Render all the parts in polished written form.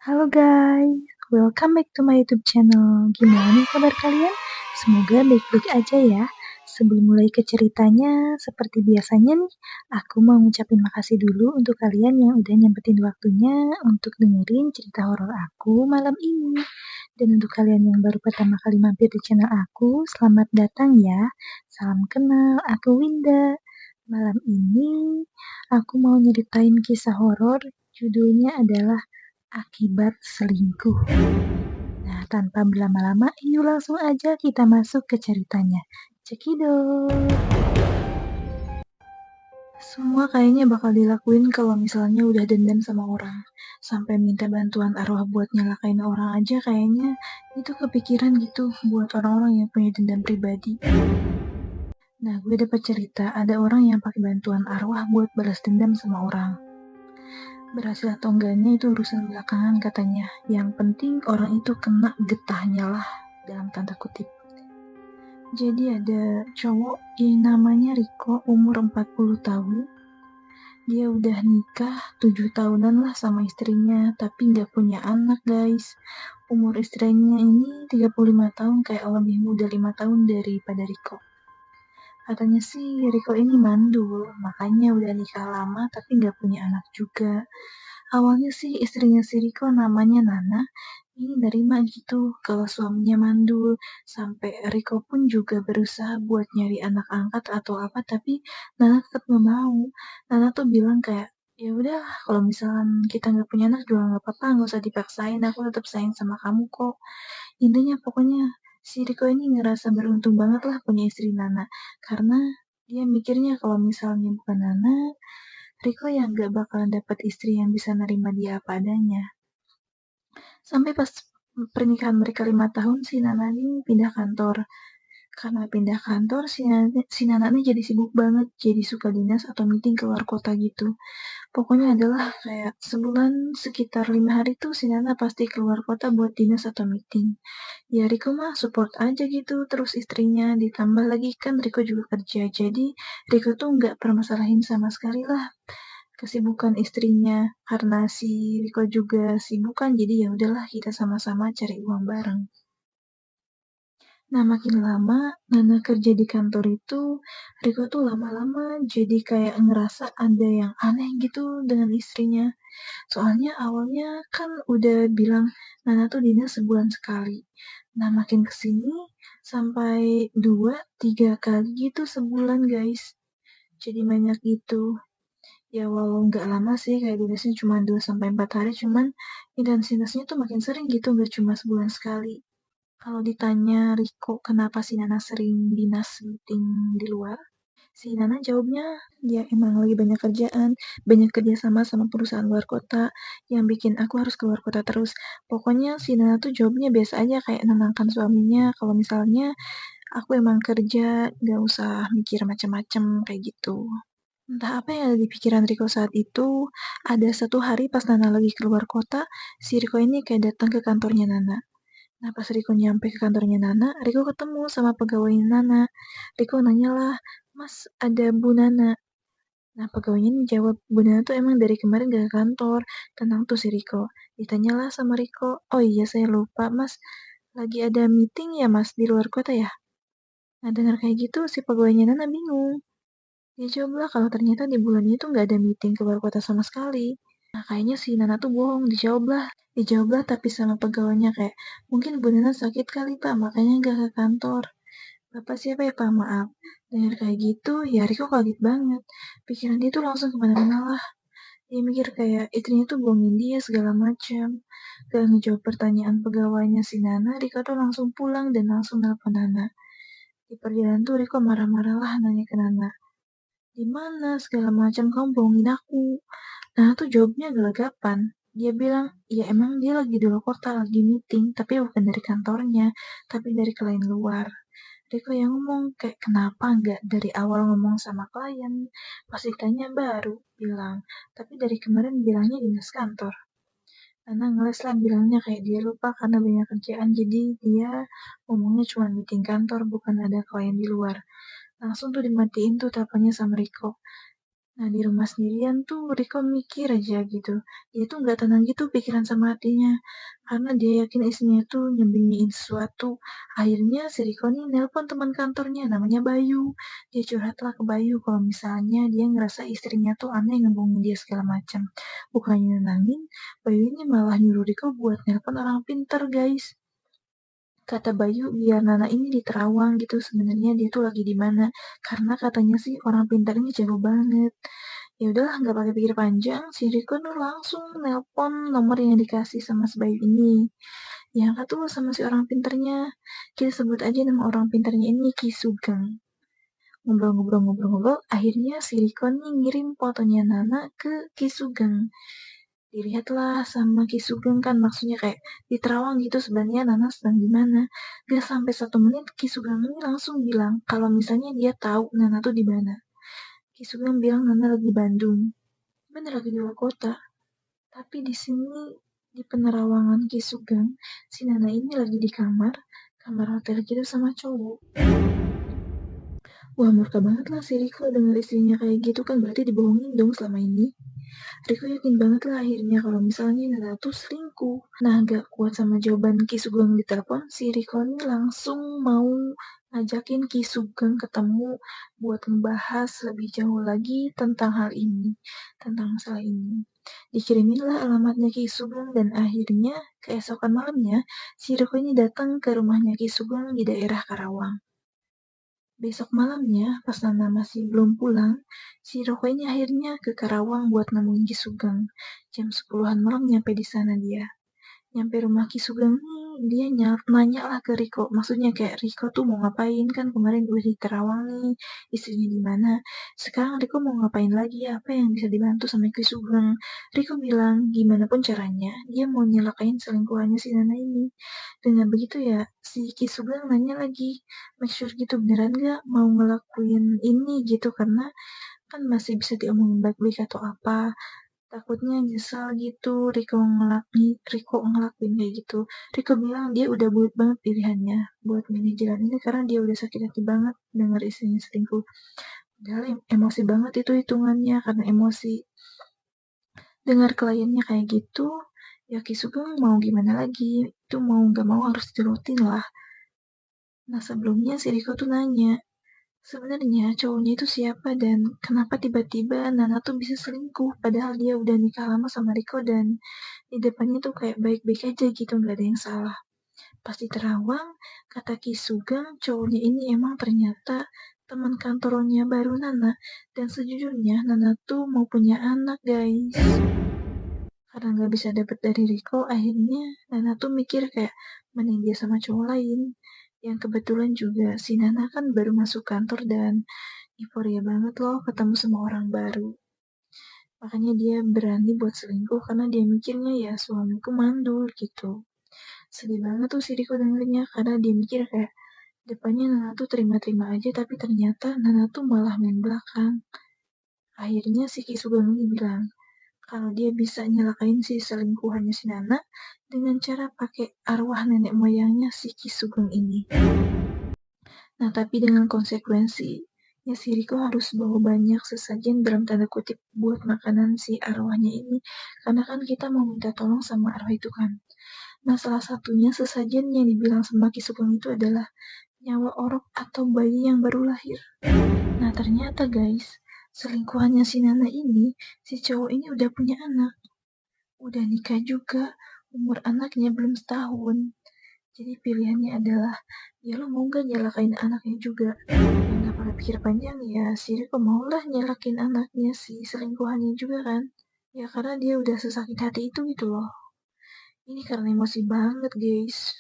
Halo guys, welcome back to my YouTube channel. Gimana nih kabar kalian? Semoga baik-baik aja ya. Sebelum mulai ke ceritanya, seperti biasanya nih, aku mau ngucapin makasih dulu untuk kalian yang udah nyempetin waktunya untuk dengerin cerita horor aku malam ini. Dan untuk kalian yang baru pertama kali mampir di channel aku, selamat datang ya. Salam kenal, aku Winda. Malam ini aku mau nyeritain kisah horor, judulnya adalah Akibat Selingkuh. Nah, tanpa berlama-lama, yuk langsung aja kita masuk ke ceritanya. Cekidot. Semua kayaknya bakal dilakuin kalau misalnya udah dendam sama orang. Sampai minta bantuan arwah buat nyalakain orang aja kayaknya itu kepikiran gitu buat orang-orang yang punya dendam pribadi. Nah, gue dapat cerita ada orang yang pakai bantuan arwah buat balas dendam sama orang. Berhasil atau enggaknya itu urusan belakangan katanya. Yang penting orang itu kena getahnya lah, dalam tanda kutip. Jadi ada cowok yang namanya Riko, umur 40 tahun. Dia udah nikah 7 tahunan lah sama istrinya, tapi nggak punya anak guys. Umur istrinya ini 35 tahun, kayak lebih muda 5 tahun daripada Riko. Katanya sih Riko ini mandul, makanya udah nikah lama tapi nggak punya anak juga. Awalnya sih istrinya si Riko namanya Nana, ini nerima gitu kalau suaminya mandul, sampai Riko pun juga berusaha buat nyari anak angkat atau apa, tapi Nana tetap nggak mau. Nana tuh bilang kayak, ya udah kalau misalkan kita nggak punya anak juga nggak apa-apa, nggak usah dipaksain, aku tetap sayang sama kamu kok. Intinya pokoknya si Riko ini ngerasa beruntung banget lah punya istri Nana, karena dia mikirnya kalau misalnya bukan Nana, Riko yang gak bakalan dapat istri yang bisa nerima dia apa adanya. Sampai pas pernikahan mereka 5 tahun, si Nana ini pindah kantor. Karena pindah kantor, si Nana ini jadi sibuk banget, jadi suka dinas atau meeting keluar kota gitu. Pokoknya adalah kayak sebulan sekitar 5 hari tuh si Nana pasti keluar kota buat dinas atau meeting. Ya Riko mah support aja gitu, terus istrinya ditambah lagi kan Riko juga kerja. Jadi Riko tuh nggak permasalahin sama sekali lah kesibukan istrinya, karena si Riko juga sibuk kan, jadi ya udahlah kita sama-sama cari uang bareng. Nah, makin lama Nana kerja di kantor itu, Riko tuh lama-lama jadi kayak ngerasa ada yang aneh gitu dengan istrinya. Soalnya awalnya kan udah bilang Nana tuh dinas sebulan sekali. Nah, makin kesini sampai 2-3 kali gitu sebulan guys. Jadi banyak gitu. Ya walau nggak lama sih, kayak dinasnya cuma 2-4 hari, cuman intensitasnya tuh makin sering gitu, nggak cuma sebulan sekali. Kalau ditanya Riko kenapa si Nana sering dinas meeting di luar, si Nana jawabnya ya emang lagi banyak kerjaan, banyak kerja sama perusahaan luar kota yang bikin aku harus keluar kota terus. Pokoknya si Nana tuh jawabnya biasa aja, kayak nenangkan suaminya kalau misalnya aku emang kerja, nggak usah mikir macam-macam kayak gitu. Entah apa yang ada di pikiran Riko saat itu, ada satu hari pas Nana lagi keluar kota, si Riko ini kayak datang ke kantornya Nana. Nah, pas Riko nyampe ke kantornya Nana, Riko ketemu sama pegawai Nana. Riko nanyalah, Mas, ada Bu Nana. Nah, pegawainya ini jawab, Bu Nana tuh emang dari kemarin gak ke kantor. Tenang tuh si Riko. Ditanyalah sama Riko, oh iya saya lupa, Mas. Lagi ada meeting ya, Mas, di luar kota ya? Nah, dengar kayak gitu, si pegawainya Nana bingung. Dia coba kalau ternyata di bulan itu nggak ada meeting keluar kota sama sekali. Nah, kayaknya si Nana tuh bohong, dijawablah tapi sama pegawainya kayak, mungkin Bu Nana sakit kali Pak, makanya nggak ke kantor. Bapak siapa ya Pak, maaf. Dengar kayak gitu, ya Riko kaget banget. Pikiran dia tuh langsung kemana-mana lah. Dia mikir kayak istrinya tuh bohongin dia segala macam. Gak ngejawab pertanyaan pegawainya si Nana, Riko tuh langsung pulang dan langsung nelpon Nana. Di perjalanan tuh Riko marah-marah lah nanya ke Nana, di mana segala macam kamu bohongin aku. Nah tuh jawabnya gelagapan. Dia bilang, ya emang dia lagi di luar kota, lagi meeting, tapi bukan dari kantornya, tapi dari klien luar. Riko yang ngomong, kayak kenapa nggak dari awal ngomong sama klien? Pas ditanya baru bilang, tapi dari kemarin bilangnya dinas kantor. Nana ngeles lah bilangnya kayak dia lupa karena banyak kerjaan, jadi dia ngomongnya cuma meeting kantor, bukan ada klien di luar. Langsung tuh dimatiin tuh teleponnya sama Riko. Nah, di rumah sendirian tuh Riko mikir aja gitu. Dia tuh nggak tenang gitu pikiran sama hatinya. Karena dia yakin istrinya tuh nyembunyiin sesuatu. Akhirnya si Riko nih nelpon teman kantornya namanya Bayu. Dia curhatlah ke Bayu kalau misalnya dia ngerasa istrinya tuh aneh ngebohongin dia segala macam. Bukannya nenangin, Bayu ini malah nyuruh Riko buat nelpon orang pinter, guys. Kata Bayu biar Nana ini di Terawang gitu, sebenarnya dia tuh lagi di mana. Karena katanya sih orang pintar ini jago banget. Ya udahlah, nggak pakai pikir panjang, si Riko tuh langsung nelpon nomor yang dikasih sama si Bayu ini. Yang angkat tuh sama si orang pinternya. Kita sebut aja nama orang pinternya ini Ki Sugeng. Ngobrol-ngobrol, akhirnya si Riko nih ngirim fotonya Nana ke Ki Sugeng. Dilihatlah sama Ki Sugeng kan, maksudnya kayak di Terawang gitu, sebenarnya Nana sedang di mana. Gak sampai 1 menit Ki Sugeng ini langsung bilang kalau misalnya dia tahu Nana tuh di mana. Ki Sugeng bilang Nana lagi di Bandung. Bener lagi di luar kota. Tapi di sini di penerawangan Ki Sugeng, si Nana ini lagi di kamar hotel gitu sama cowok. Wah, murka banget lah si Riko denger istrinya kayak gitu, kan berarti dibohongin dong selama ini. Riko yakin banget lah akhirnya kalau misalnya Nana tuh selingkuh. Nah, gak kuat sama jawaban Ki Sugeng di telepon, si Riko ini langsung mau ngajakin Ki Sugeng ketemu buat ngebahas lebih jauh lagi tentang hal ini, tentang masalah ini. Dikiriminlah alamatnya Ki Sugeng dan akhirnya keesokan malamnya si Riko ini datang ke rumahnya Ki Sugeng di daerah Karawang. Besok malamnya, pas Nana masih belum pulang, si Roko ini akhirnya ke Karawang buat nemuin Ki Sugeng. Jam 10-an malam nyampe di sana dia. Nyampe rumah Ki Sugeng nih, dia nanya lah ke Riko. Maksudnya kayak Riko tuh mau ngapain, kan kemarin udah di Terawang nih, istrinya di mana. Sekarang Riko mau ngapain lagi, apa yang bisa dibantu sama Ki Sugeng. Riko bilang gimana pun caranya, dia mau nyelakain selingkuhannya si Nana ini. Dengan begitu ya, si Ki Sugeng nanya lagi, make sure gitu beneran gak mau ngelakuin ini gitu, karena kan masih bisa diomongin baik-baik atau apa. Takutnya nyesal gitu Riko ngelakuin kayak gitu. Riko bilang dia udah bulat banget pilihannya buat milih jalan ini karena dia udah sakit hati banget dengar istrinya selingkuh. Padahal emosi banget itu hitungannya karena emosi. Dengar kliennya kayak gitu, ya Ki Sugeng mau gimana lagi? Itu mau gak mau harus dirutin lah. Nah, sebelumnya si Riko tuh nanya, sebenarnya cowoknya itu siapa dan kenapa tiba-tiba Nana tuh bisa selingkuh padahal dia udah nikah lama sama Riko dan di depannya tuh kayak baik-baik aja gitu, nggak ada yang salah. Pas di Terawang, kata Ki Sugeng, cowoknya ini emang ternyata teman kantornya baru Nana. Dan sejujurnya Nana tuh mau punya anak, guys. Karena nggak bisa dapet dari Riko, akhirnya Nana tuh mikir kayak mending dia sama cowok lain. Yang kebetulan juga si Nana kan baru masuk kantor dan euforia banget loh ketemu sama orang baru. Makanya dia berani buat selingkuh karena dia mikirnya ya suamiku mandul gitu. Sedih banget tuh si Riko dengernya karena dia mikir kayak depannya Nana tuh terima-terima aja tapi ternyata Nana tuh malah main belakang. Akhirnya si Ki Sugeng ini bilang kalau dia bisa nyelakain si selingkuhannya si Nana dengan cara pakai arwah nenek moyangnya si Ki Sugeng ini. Nah, tapi dengan konsekuensi, ya si Riko harus bawa banyak sesajen dalam tanda kutip buat makanan si arwahnya ini. Karena kan kita mau minta tolong sama arwah itu kan. Nah, salah satunya sesajen yang dibilang sama Ki Sugeng itu adalah nyawa orok atau bayi yang baru lahir. Nah, ternyata guys, selingkuhannya si Nana ini, si cowok ini udah punya anak. Udah nikah juga, umur anaknya belum setahun. Jadi pilihannya adalah, ya lo mau gak nyalakain anaknya juga? Ya gak pakai pikir panjang ya, si Riko maulah nyalakin anaknya si selingkuhannya juga kan. Ya karena dia udah sesakit hati itu gitu loh. Ini karena emosi banget guys.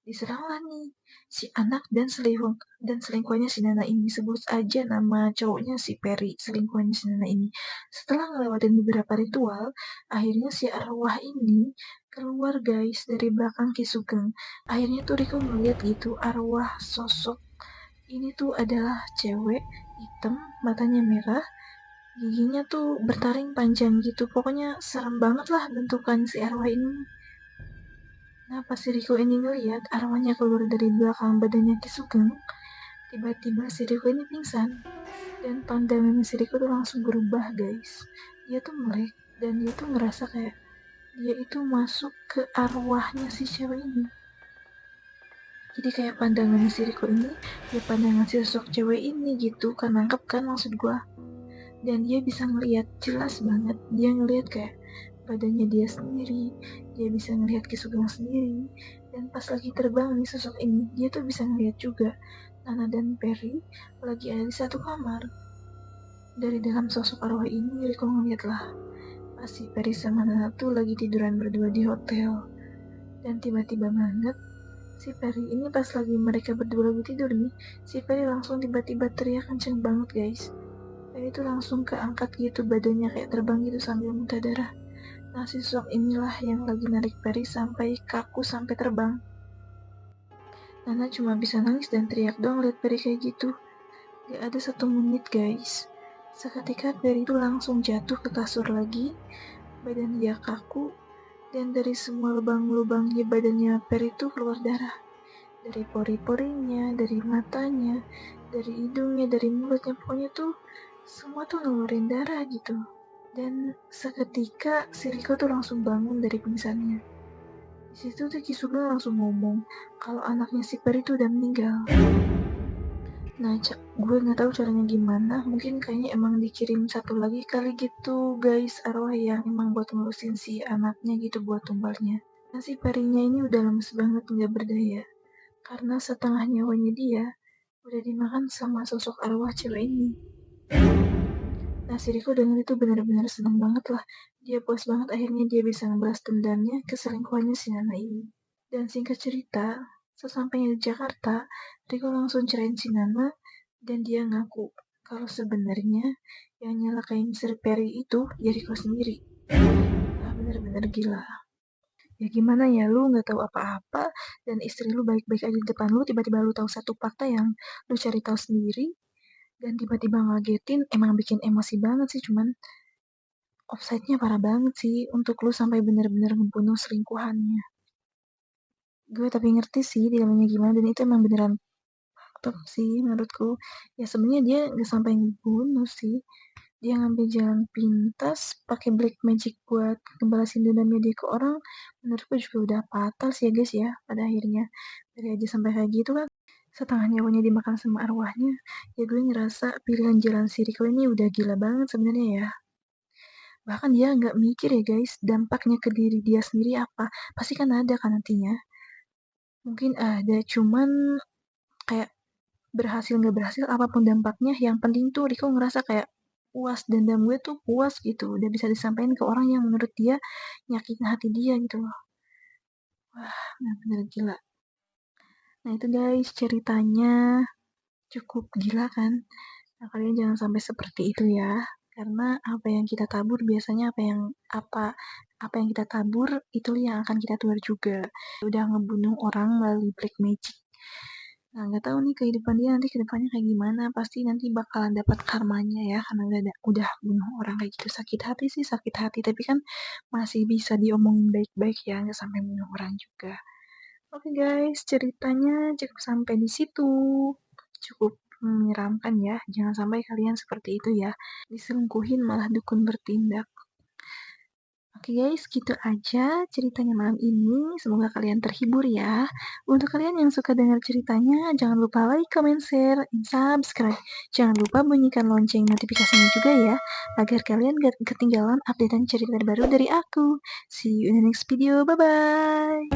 Diseranglah nih si anak dan selingkuhannya si Nana ini. Sebut aja nama cowoknya si Perry, selingkuhannya si Nana ini. Setelah ngelewatin beberapa ritual, akhirnya si arwah ini keluar guys dari belakang Ki Sugeng. Akhirnya tuh Riko melihat gitu arwah sosok ini tuh adalah cewek hitam, matanya merah, giginya tuh bertaring panjang gitu. Pokoknya serem banget lah bentukan si arwah ini. Nah, pas si Riko ini ngeliat arwahnya keluar dari belakang badannya Ki Sugeng, tiba-tiba si Riko ini pingsan. Dan pandangan si Riko tuh langsung berubah guys. Dia tuh melek dan dia tuh ngerasa kayak dia itu masuk ke arwahnya si cewek ini. Jadi kayak pandangan si Riko ini ya pandangan si sosok cewek ini gitu kan, nangkep kan maksud gua. Dan dia bisa ngelihat jelas banget, dia ngelihat kayak badannya dia sendiri, dia bisa ngelihat Kisugeng sendiri. Dan pas lagi terbang nih sosok ini, dia tuh bisa ngelihat juga Nana dan Perry lagi ada di satu kamar. Dari dalam sosok arwah ini Riko ngeliat lah pas si Perry sama Nana tuh lagi tiduran berdua di hotel. Dan tiba-tiba banget si Perry ini pas lagi mereka berdua lagi tidur nih, si Perry langsung tiba-tiba teriak kenceng banget guys. Perry tuh langsung keangkat gitu badannya kayak terbang gitu sambil muntah darah. Nah si sosok inilah yang lagi narik Perry sampai kaku sampai terbang. Nana cuma bisa nangis dan teriak doang liat Perry kayak gitu. Gak ada 1 menit guys. Seketika Perry itu langsung jatuh ke kasur lagi, badan dia kaku, dan dari semua lubang-lubangnya badannya Perry itu keluar darah. Dari pori-porinya, dari matanya, dari hidungnya, dari mulutnya, pokoknya tuh semua tuh ngeluarin darah gitu. Dan seketika si Riko tuh langsung bangun dari pingsannya. Di situ tuh Kisugeng langsung ngomong kalau anaknya si Perry tuh udah meninggal. Nah, gue nggak tahu caranya gimana. Mungkin kayaknya emang dikirim satu lagi kali gitu, guys, arwah yang emang buat ngurusin si anaknya gitu buat tumbalnya. Nah, si Perinya ini udah lemes banget nggak berdaya. Karena setengah nyawanya dia udah dimakan sama sosok arwah cewek ini. Nah, si Riko denger itu benar-benar seneng banget lah. Dia puas banget akhirnya dia bisa ngebalas dendamnya ke selingkuhannya si Nana ini. Dan singkat cerita, sesampainya di Jakarta, Riko langsung cerain si Nana dan dia ngaku kalau sebenarnya yang nyalakain Sir Perry itu ya Riko sendiri. Nah, bener-bener gila. Ya gimana ya, lu nggak tahu apa-apa dan istri lu baik-baik aja di depan lu, tiba-tiba lu tahu satu fakta yang lu cari tahu sendiri dan tiba-tiba ngagetin, emang bikin emosi banget sih. Cuman offside-nya parah banget sih untuk lu sampai bener-bener ngebunuh selingkuhannya. Gue tapi ngerti sih dilemanya gimana dan itu emang beneran top sih menurutku. Ya sebenarnya dia nggak sampai ngebunuh sih, dia ngambil jalan pintas pakai black magic buat ngebalasin dendamnya dia ke orang. Menurutku juga udah fatal sih ya guys ya pada akhirnya. Dari aja sampai kayak gitu kan setengah nyawanya dimakan sama arwahnya. Ya gue ngerasa pilihan jalan si Riko ini udah gila banget sebenarnya ya. Bahkan dia nggak mikir ya guys dampaknya ke diri dia sendiri apa, pasti kan ada kan nantinya. Mungkin ada, cuman kayak berhasil nggak berhasil apapun dampaknya yang penting tuh Riko ngerasa kayak puas, dendam gue tuh puas gitu, udah bisa disampaikan ke orang yang menurut dia nyakitin hati dia gitu loh. Wah, bener-bener gila. Nah itu guys ceritanya cukup gila kan. Nah kalian jangan sampai seperti itu ya, karena apa yang kita tabur biasanya apa yang kita tabur itu yang akan kita tular juga. Udah ngebunuh orang melalui black magic. Nah, nggak tahu nih kehidupan dia nanti kedepannya kayak gimana. Pasti nanti bakalan dapat karmanya ya, karena udah bunuh orang kayak gitu. Sakit hati sih, sakit hati. Tapi kan masih bisa diomongin baik-baik ya, nggak sampai bunuh orang juga. Oke guys, ceritanya cukup sampai di situ. Cukup menyeramkan ya. Jangan sampai kalian seperti itu ya. Diselingkuhin malah dukun bertindak. Oke guys, gitu aja ceritanya malam ini. Semoga kalian terhibur ya. Untuk kalian yang suka dengar ceritanya, jangan lupa like, comment, share, and subscribe. Jangan lupa bunyikan lonceng notifikasinya juga ya, agar kalian gak ketinggalan updatean cerita terbaru dari aku. See you in the next video, bye-bye!